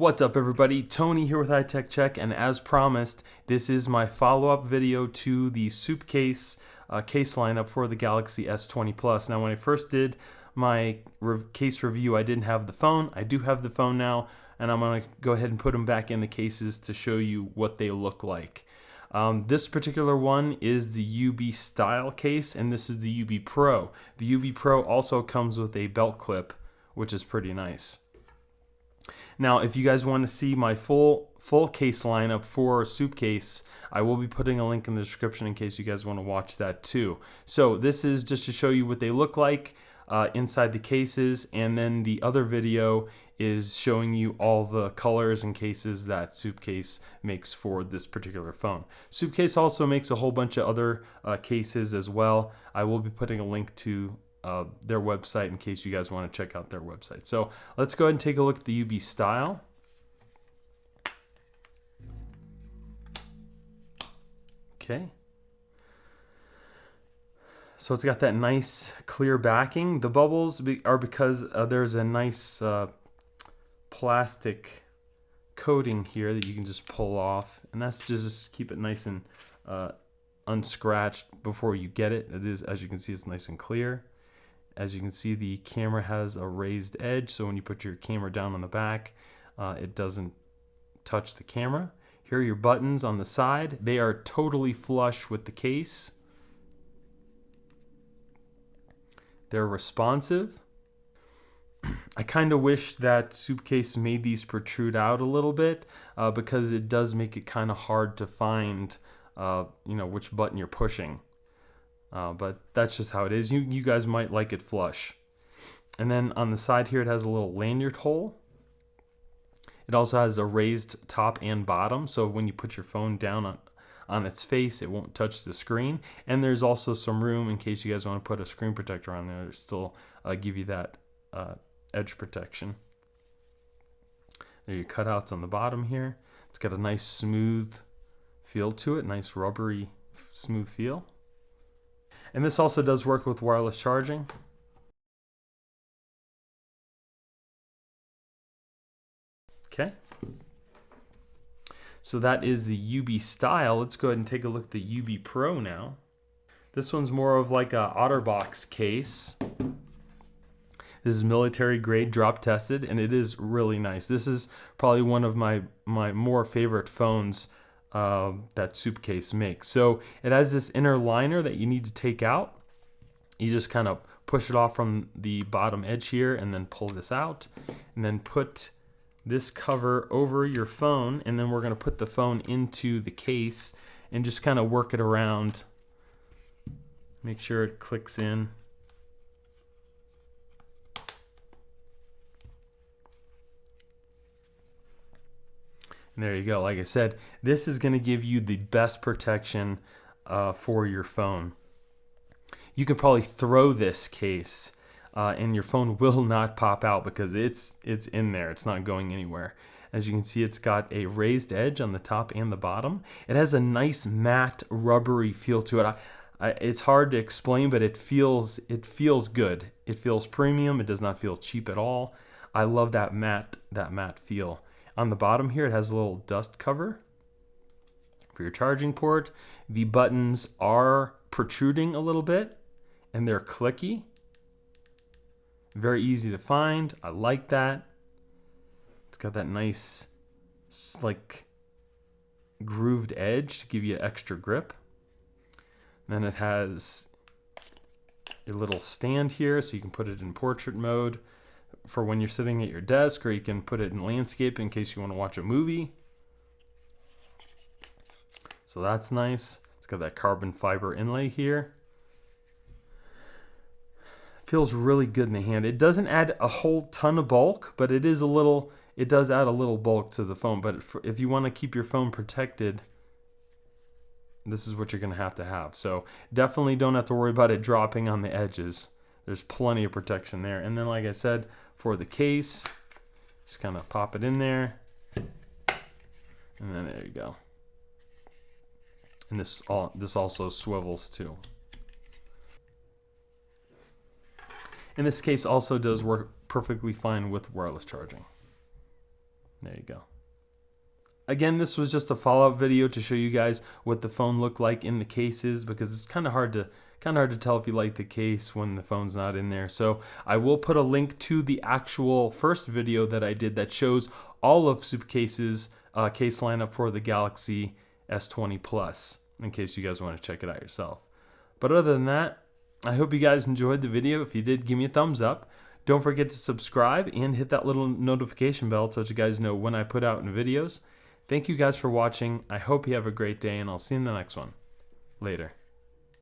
What's up everybody, Tony here with iTech Check, and as promised, this is my follow-up video to the Supcase case lineup for the Galaxy S20 Plus. Now when I first did my case review, I didn't have the phone. I do have the phone now, and I'm going to go ahead and put them back in the cases to show you what they look like. This particular one is the UB style case, and this is the UB Pro. The UB Pro also comes with a belt clip, which is pretty nice. Now, if you guys want to see my full case lineup for Supcase, I will be putting a link in the description in case you guys want to watch that too. So this is just to show you what they look like inside the cases, and then the other video is showing you all the colors and cases that Supcase makes for this particular phone. Supcase also makes a whole bunch of other cases as well. I will be putting a link to their website in case you guys want to check out their website. So let's go ahead and take a look at the UB style. Okay. So it's got that nice clear backing. The bubbles are because there's a nice plastic coating here that you can just pull off, and that's just keep it nice and unscratched before you get it. It is, as you can see, it's nice and clear. As you can see, the camera has a raised edge, so when you put your camera down on the back, it doesn't touch the camera. Here are your buttons on the side. They are totally flush with the case. They're responsive. I kind of wish that Supcase made these protrude out a little bit because it does make it kind of hard to find which button you're pushing. But that's just how it is. You guys might like it flush. And then on the side here, it has a little lanyard hole. It also has a raised top and bottom, so when you put your phone down on its face, it won't touch the screen. And there's also some room in case you guys want to put a screen protector on there to still give you that edge protection. There are your cutouts on the bottom here. It's got a nice smooth feel to it, nice rubbery smooth feel. And this also does work with wireless charging. Okay. So that is the UB style. Let's go ahead and take a look at the UB Pro now. This one's more of like a OtterBox case. This is military grade, drop tested, and it is really nice. This is probably one of my more favorite phones that Supcase makes. So it has this inner liner that you need to take out. You just kind of push it off from the bottom edge here and then pull this out, and then put this cover over your phone, and then we're going to put the phone into the case and just kind of work it around. Make sure it clicks in. And there you go. Like I said, this is going to give you the best protection for your phone. You can probably throw this case and your phone will not pop out because it's in there. It's not going anywhere. As you can see, it's got a raised edge on the top and the bottom. It has a nice matte rubbery feel to it. It's hard to explain, but it feels good. It feels premium. It does not feel cheap at all. I love that matte feel. On the bottom here, it has a little dust cover for your charging port. The buttons are protruding a little bit, and they're clicky. Very easy to find. I like that. It's got that nice, like, grooved edge to give you extra grip. And then it has a little stand here, so you can put it in portrait mode for when you're sitting at your desk, or you can put it in landscape in case you want to watch a movie. So that's nice. It's got that carbon fiber inlay here. Feels really good in the hand. It doesn't add a whole ton of bulk, but it does add a little bulk to the phone. But if you want to keep your phone protected, this is what you're going to have. So definitely don't have to worry about it dropping on the edges. There's plenty of protection there. And then, like I said, for the case, just kind of pop it in there. And then there you go. And this also swivels too. And this case also does work perfectly fine with wireless charging. There There you go. Again, this was just a follow-up video to show you guys what the phone looked like in the cases, because it's kind of hard to tell if you like the case when the phone's not in there. So I will put a link to the actual first video that I did that shows all of Supcase's case lineup for the Galaxy S20 Plus, in case you guys want to check it out yourself. But other than that, I hope you guys enjoyed the video. If you did, give me a thumbs up. Don't forget to subscribe and hit that little notification bell so that you guys know when I put out new videos. Thank you guys for watching. I hope you have a great day, and I'll see you in the next one. Later.